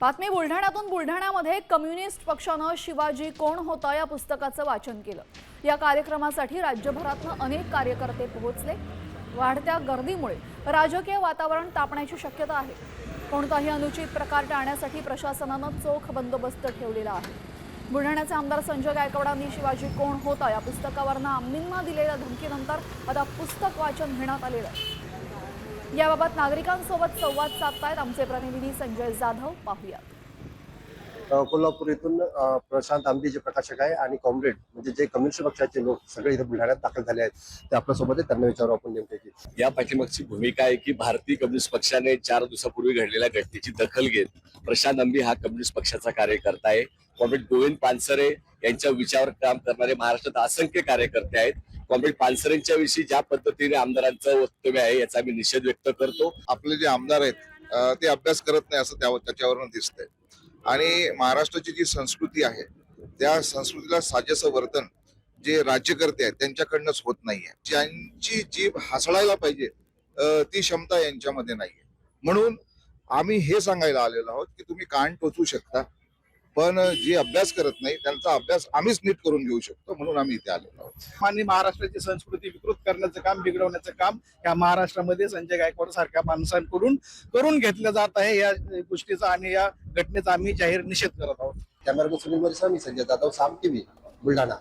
बातमी बुलढाण्यातून बुलढाण्यामध्ये कम्युनिस्ट पक्षानं शिवाजी कोण होता या पुस्तकाचं वाचन केलं। या कार्यक्रमासाठी राज्यभरातून अनेक कार्यकर्ते पोहोचले। वाढत्या गर्दीमुळे राजकीय वातावरण तापण्याची शक्यता आहे। कोणताही अनुचित प्रकार टाळण्यासाठी प्रशासनानं चोख बंदोबस्त ठेवलेला आहे। बुलढाण्याचे आमदार संजय गायकवाडांनी शिवाजी कोण होता या पुस्तकावरनं आम्मींना दिलेल्या धमकीनंतर आता पुस्तक वाचन घेण्यात आलेलं आहे। याबाबत नागरिकांसोबत संवाद साधतायत आमचे प्रतिनिधी संजय जाधव। पाहूयात। कोल्हापूर इथून प्रशांत आंबे जे प्रकाशक आहे आणि कॉम्रेड म्हणजे जे कम्युनिस्ट पक्षाचे लोक सगळे इथे बुलढाण्यात दाखल झाले आहेत ते आपल्या सोबत आहेत। त्यांना विचारू आपण नेमके की या पाठीमागची भूमिका आहे की भारतीय कम्युनिस्ट पक्षाने 4 दिवसापूर्वी घडलेल्या घटनेची दखल घेत प्रशांत आंबे हा कम्युनिस्ट पक्षाचा कार्यकर्ता आहे। कॉम्रेड गोविंद पानसरे यांच्या विचारावर काम करणारे महाराष्ट्रात असंख्य कार्यकर्ते आहेत। कॉम्रेड पानसरेंच्या विषयी ज्या पद्धतीने आमदारांचं वक्तव्य आहे याचा मी निषेध व्यक्त करतो। आपले जे आमदार आहेत ते अभ्यास करत नाही असं त्याच्यावरून दिसतंय आणि महाराष्ट्राची जी संस्कृती आहे त्या संस्कृतीला साजेसं वर्तन जे राज्यकर्ते आहेत त्यांच्याकडनंच होत नाहीये। ज्यांची जीभ हसळायला पाहिजे ती क्षमता यांच्यामध्ये नाहीये। म्हणून आम्ही हे सांगायला आलेलो आहोत की तुम्ही कान टोचू शकता पण जे अभ्यास करत नाही त्यांचा अभ्यास आम्हीच नीट करून घेऊ शकतो। म्हणून आम्ही इथे आलेलो आहोत। आणि महाराष्ट्राची संस्कृती विकृत करण्याचं काम, बिघडवण्याचं काम या महाराष्ट्रामध्ये संजय गायकवाड सारख्या माणसांकडून करून घेतलं जात आहे। या गोष्टीचा आणि या घटनेचा आम्ही जाहीर निषेध करत आहोत। कॅमेरामन सुनील वरसा, मी संजय जाधव, साम टीव्ही, बुलढाणा।